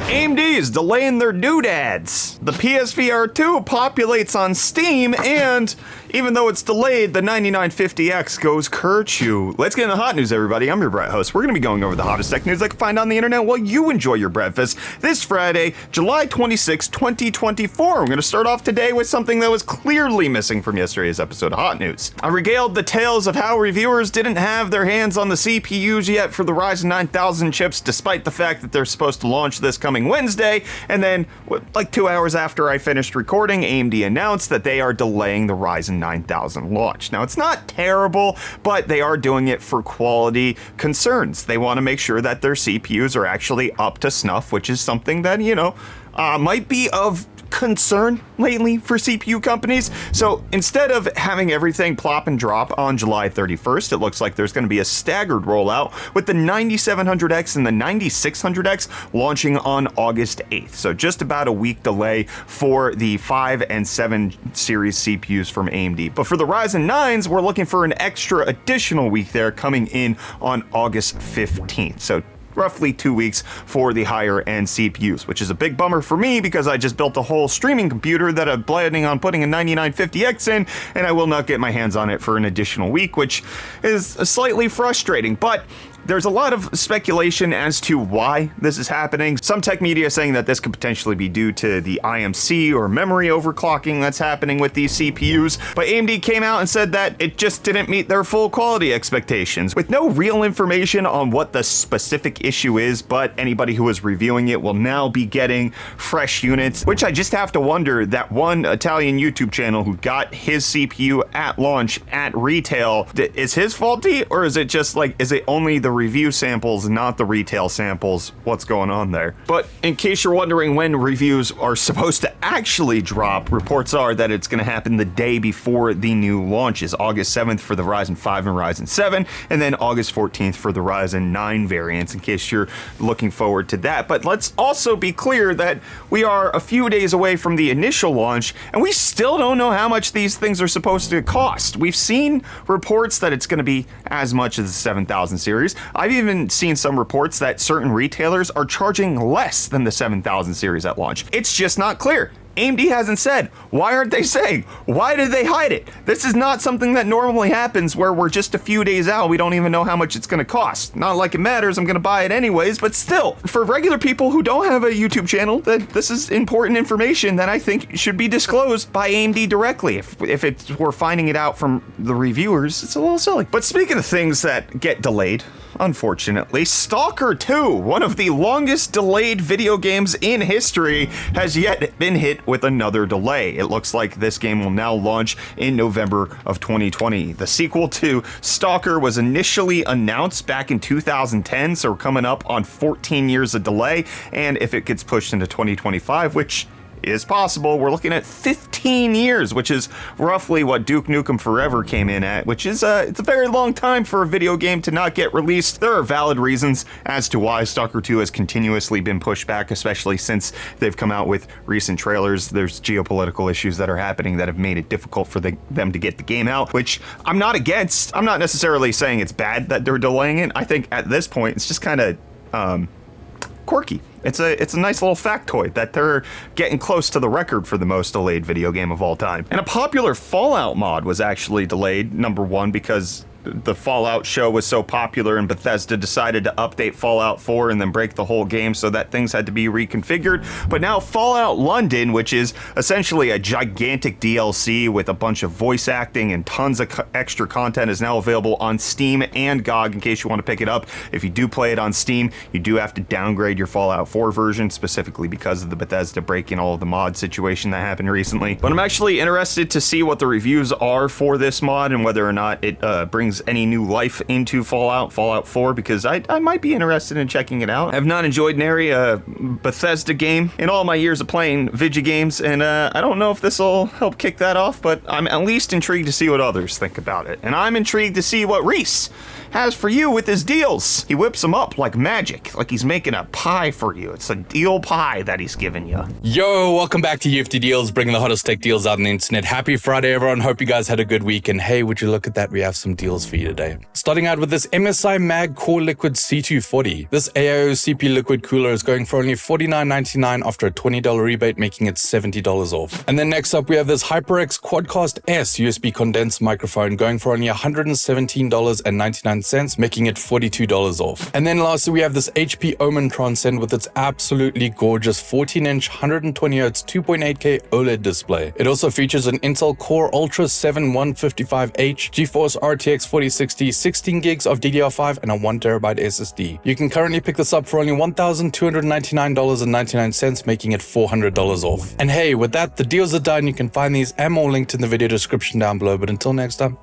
AMD is delaying their doodads. The PSVR 2 populates on Steam, and even though it's delayed, the 9950X goes curfew. Let's get into the hot news, everybody. I'm your Brett host. We're going to be going over the hottest tech news I can find on the internet while you enjoy your breakfast this Friday, July 26, 2024. We're going to start off today with something that was clearly missing from yesterday's episode of Hot News. I regaled the tales of how reviewers didn't have their hands on the CPUs yet for the Ryzen 9000 chips, despite the fact that they're supposed to launch this coming Wednesday, and then, like 2 hours after I finished recording, AMD announced that they are delaying the Ryzen 9000 launch. Now, it's not terrible, but they are doing it for quality concerns. They want to make sure that their CPUs are actually up to snuff, which is something that, might be of concern lately for CPU companies. So instead of having everything plop and drop on July 31st, it looks like there's going to be a staggered rollout with the 9700X and the 9600X launching on August 8th. So just about a week delay for the 5 and 7 series CPUs from AMD. But for the Ryzen 9s, we're looking for an extra additional week there coming in on August 15th. So roughly 2 weeks for the higher end CPUs, which is a big bummer for me because I just built a whole streaming computer that I'm planning on putting a 9950X in, and I will not get my hands on it for an additional week, which is slightly frustrating. But there's a lot of speculation as to why this is happening. Some tech media saying that this could potentially be due to the IMC or memory overclocking that's happening with these CPUs, but AMD came out and said that it just didn't meet their full quality expectations, with no real information on what the specific issue is, but anybody who is reviewing it will now be getting fresh units, which I just have to wonder that one Italian YouTube channel who got his CPU at launch at retail, is his faulty, or is it just like, is it only the review samples, not the retail samples? What's going on there? But in case you're wondering when reviews are supposed to actually drop, reports are that it's going to happen the day before the new launches, August 7th for the Ryzen 5 and Ryzen 7, and then August 14th for the Ryzen 9 variants, in case you're looking forward to that. But let's also be clear that we are a few days away from the initial launch, and we still don't know how much these things are supposed to cost. We've seen reports that it's going to be as much as the 7000 series. I've even seen some reports that certain retailers are charging less than the 7000 series at launch. It's just not clear. AMD hasn't said. Why aren't they saying? Why did they hide it? This is not something that normally happens where we're just a few days out. We don't even know how much it's going to cost. Not like it matters. I'm going to buy it anyways, but still, for regular people who don't have a YouTube channel, that this is important information that I think should be disclosed by AMD directly. If we're finding it out from the reviewers, it's a little silly. But speaking of things that get delayed, unfortunately, Stalker 2, one of the longest delayed video games in history, has yet been hit with another delay. It looks like this game will now launch in November of 2020. The sequel to Stalker was initially announced back in 2010, so we're coming up on 14 years of delay, and if it gets pushed into 2025, which is possible, we're looking at 15 years, which is roughly what Duke Nukem Forever came in at, which is it's a very long time for a video game to not get released. There are valid reasons as to why Stalker 2 has continuously been pushed back, especially since they've come out with recent trailers. There's geopolitical issues that are happening that have made it difficult for them to get the game out, which I'm not against. I'm not necessarily saying it's bad that they're delaying it. I think at this point it's just kind of quirky. It's a nice little factoid that they're getting close to the record for the most delayed video game of all time. And a popular Fallout mod was actually delayed, number one, because the Fallout show was so popular and Bethesda decided to update Fallout 4 and then break the whole game so that things had to be reconfigured. But now Fallout London, which is essentially a gigantic DLC with a bunch of voice acting and tons of extra content, is now available on Steam and GOG in case you want to pick it up. If you do play it on Steam, you do have to downgrade your Fallout 4 version, specifically because of the Bethesda breaking all of the mod situation that happened recently. But I'm actually interested to see what the reviews are for this mod and whether or not it brings any new life into Fallout 4, because I might be interested in checking it out. I have not enjoyed nary a Bethesda game in all my years of playing video games, and I don't know if this will help kick that off, but I'm at least intrigued to see what others think about it. And I'm intrigued to see what Reece has for you with his deals. He whips them up like magic, like he's making a pie for you. It's a deal pie that he's giving you. Yo, welcome back to UFD Deals, bringing the hottest tech deals out on the internet. Happy Friday, everyone. Hope you guys had a good week. And hey, would you look at that? We have some deals for you today. Starting out with this MSI Mag Core Liquid C240. This AIO CP liquid cooler is going for only $49.99 after a $20 rebate, making it $70 off. And then next up, we have this HyperX Quadcast S USB condensed microphone going for only $117.99, making it $42 off. And then lastly, we have this HP Omen Transcend with its absolutely gorgeous 14-inch 120Hz 2.8K OLED display. It also features an Intel Core Ultra 7 155H, GeForce RTX 4060, 16 gigs of DDR5, and a 1TB SSD. You can currently pick this up for only $1,299.99, making it $400 off. And hey, with that, the deals are done. You can find these and more linked in the video description down below. But until next time,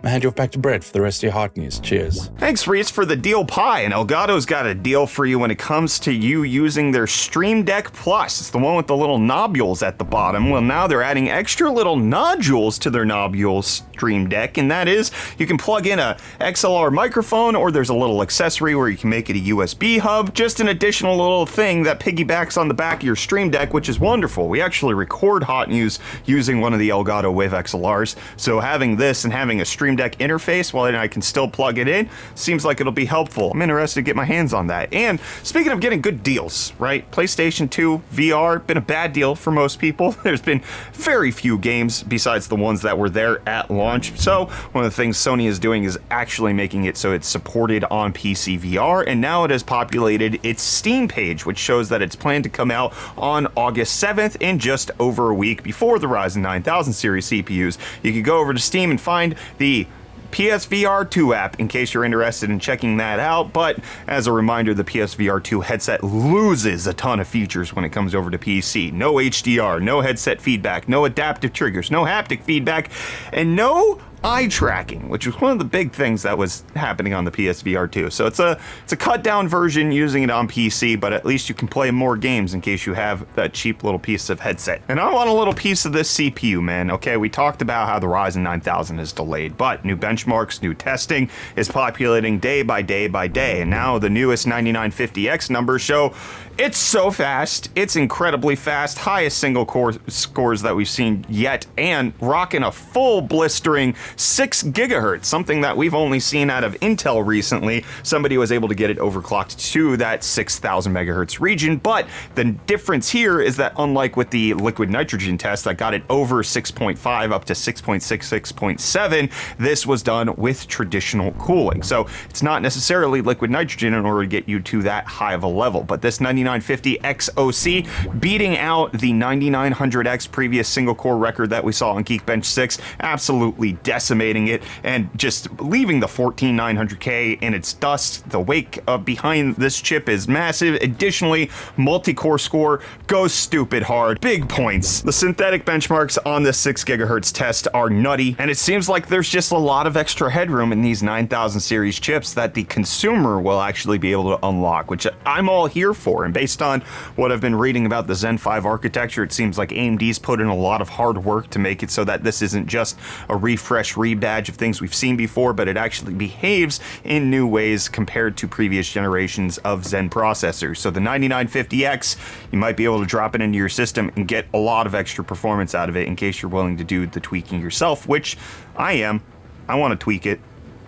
I'll hand you off back to Brett for the rest of your hot news. Cheers. Thanks, Reece, for the deal pie. And Elgato's got a deal for you when it comes to you using their Stream Deck Plus. It's the one with the little nodules at the bottom. Well, now they're adding extra little nodules to their nodules Stream Deck, and that is you can plug in a XLR microphone, or there's a little accessory where you can make it a USB hub. Just an additional little thing that piggybacks on the back of your Stream Deck, which is wonderful. We actually record hot news using one of the Elgato Wave XLRs, so having this and having a Stream Deck interface while I can still plug it in seems like it'll be helpful. I'm interested to get my hands on that. And speaking of getting good deals, right? PlayStation 2 VR, been a bad deal for most people. There's been very few games besides the ones that were there at launch. So one of the things Sony is doing is actually making it so it's supported on PC VR, and now it has populated its Steam page, which shows that it's planned to come out on August 7th, in just over a week before the Ryzen 9000 series CPUs. You can go over to Steam and find the PSVR 2 app in case you're interested in checking that out. But as a reminder, the PSVR 2 headset loses a ton of features when it comes over to PC. No HDR, no headset feedback, no adaptive triggers, no haptic feedback, and no eye tracking, which was one of the big things that was happening on the PSVR 2. So it's a cut down version using it on PC, but at least you can play more games in case you have that cheap little piece of headset. And I want a little piece of this CPU, man. Okay, we talked about how the Ryzen 9000 is delayed, but new benchmarks, new testing is populating day by day by day. And now the newest 9950X numbers show it's so fast. It's incredibly fast. Highest single core scores that we've seen yet, and rocking a full blistering 6 gigahertz, something that we've only seen out of Intel recently. Somebody was able to get it overclocked to that 6,000 megahertz region, but the difference here is that unlike with the liquid nitrogen test that got it over 6.5 up to 6.6, 6.7, this was done with traditional cooling. So it's not necessarily liquid nitrogen in order to get you to that high of a level, but this 9950 XOC beating out the 9900X previous single core record that we saw on Geekbench 6, absolutely decimating it and just leaving the 14900K in its dust. The wake behind this chip is massive. Additionally, multi-core score goes stupid hard. Big points. The synthetic benchmarks on this 6 gigahertz test are nutty, and it seems like there's just a lot of extra headroom in these 9000 series chips that the consumer will actually be able to unlock, which I'm all here for. And based on what I've been reading about the Zen 5 architecture, it seems like AMD's put in a lot of hard work to make it so that this isn't just a refresh rebadge of things we've seen before, but it actually behaves in new ways compared to previous generations of Zen processors. So the 9950X, you might be able to drop it into your system and get a lot of extra performance out of it in case you're willing to do the tweaking yourself, which I am. I want to tweak it.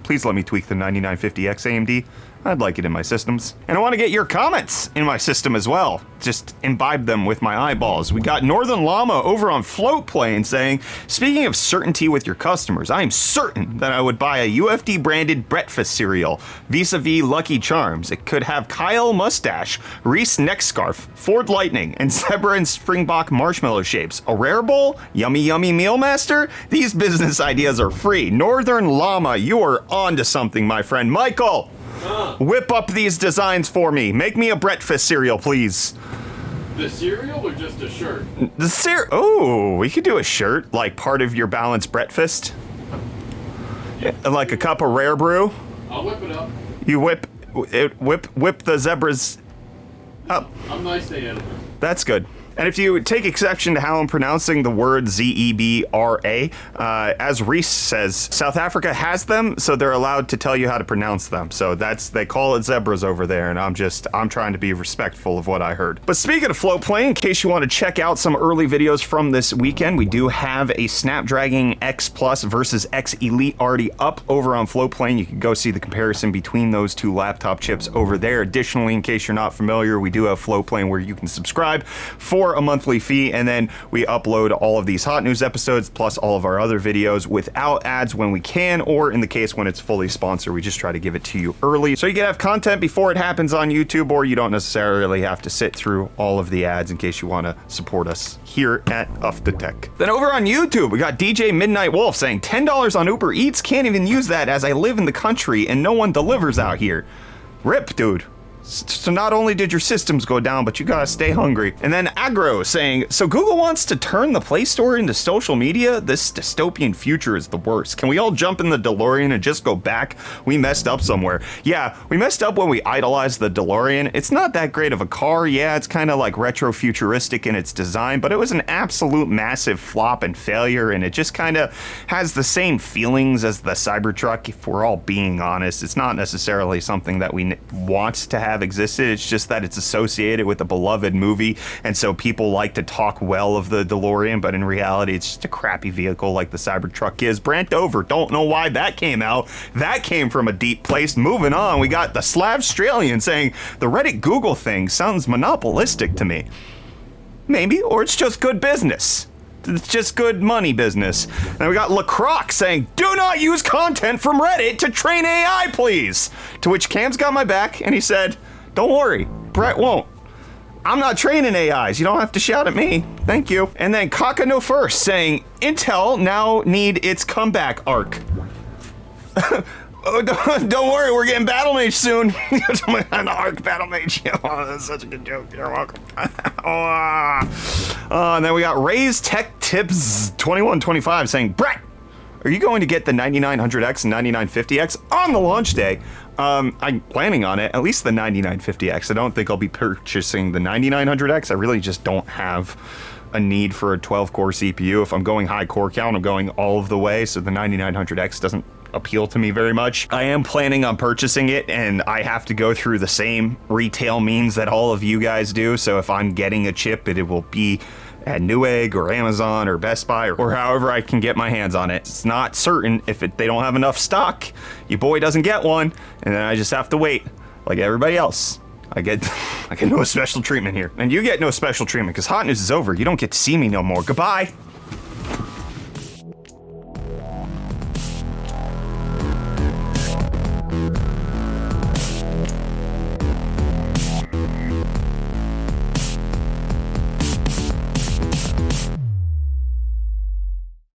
Please let me tweak the 9950X, AMD. I'd like it in my systems. And I want to get your comments in my system as well. Just imbibe them with my eyeballs. We got Northern Llama over on Float Plane saying, speaking of certainty with your customers, I am certain that I would buy a UFD branded breakfast cereal vis-a-vis Lucky Charms. It could have Kyle Mustache, Reece Neck Scarf, Ford Lightning, and Zebra and Springbok marshmallow shapes. A Rare Bowl? Yummy Yummy Meal Master? These business ideas are free. Northern Llama, you are on to something, my friend. Michael! Whip up these designs for me. Make me a breakfast cereal, please. The cereal or just a shirt? The Oh, we could do a shirt, like part of your balanced breakfast. Yeah. Like a cup of Rare Brew. I'll whip it up. You whip the zebras up. I'm nice to animals. That's good. And if you take exception to how I'm pronouncing the word Zebra, as Reece says, South Africa has them, so they're allowed to tell you how to pronounce them. So they call it zebras over there, and I'm trying to be respectful of what I heard. But speaking of float plane, in case you want to check out some early videos from this weekend, we do have a Snapdragon X Plus versus X Elite already up over on float plane. You can go see the comparison between those two laptop chips over there. Additionally, in case you're not familiar, we do have float plane where you can subscribe for a monthly fee, and then we upload all of these hot news episodes plus all of our other videos without ads when we can, or in the case when it's fully sponsored, we just try to give it to you early so you can have content before it happens on YouTube, or you don't necessarily have to sit through all of the ads in case you want to support us here at UFD Tech. Then over on YouTube, we got DJ Midnight Wolf saying $10 on Uber Eats, can't even use that as I live in the country and no one delivers out here. Rip, dude. So not only did your systems go down, but you gotta stay hungry. And then Agro saying, so Google wants to turn the Play Store into social media? This dystopian future is the worst. Can we all jump in the DeLorean and just go back? We messed up somewhere. Yeah, we messed up when we idolized the DeLorean. It's not that great of a car. Yeah, it's kind of like retro-futuristic in its design, but it was an absolute massive flop and failure, and it just kind of has the same feelings as the Cybertruck, if we're all being honest. It's not necessarily something that we want to have existed. It's just that it's associated with a beloved movie, and so people like to talk well of the DeLorean, but in reality it's just a crappy vehicle like the Cybertruck is. Brant Dover, don't know why that came out. That came from a deep place. Moving on, we got the Slav Australian saying the Reddit Google thing sounds monopolistic to me. Maybe, or it's just good business. It's just good money business. And we got LaCroix saying, do not use content from Reddit to train AI, please. To which Cam's got my back, and he said, don't worry, Brett won't. I'm not training AIs. You don't have to shout at me. Thank you. And then Kaka No First saying, Intel now need its comeback arc. Oh, don't worry, we're getting Battle Mage soon. An arc Battle Mage. Oh, that's such a good joke. You're welcome. And then we got Ray's Tech Tips 2125 saying, Brett, are you going to get the 9900X and 9950X on the launch day? I'm planning on it, at least the 9950X. I don't think I'll be purchasing the 9900X. I really just don't have a need for a 12-core CPU. If I'm going high core count, I'm going all of the way, so the 9900X doesn't appeal to me very much. I am planning on purchasing it, and I have to go through the same retail means that all of you guys do, so if I'm getting a chip, it will be at Newegg or Amazon or Best Buy or however I can get my hands on it. It's not certain. If they don't have enough stock, your boy doesn't get one, and then I just have to wait like everybody else. I get no special treatment here. And you get no special treatment because Hot News is over. You don't get to see me no more. Goodbye.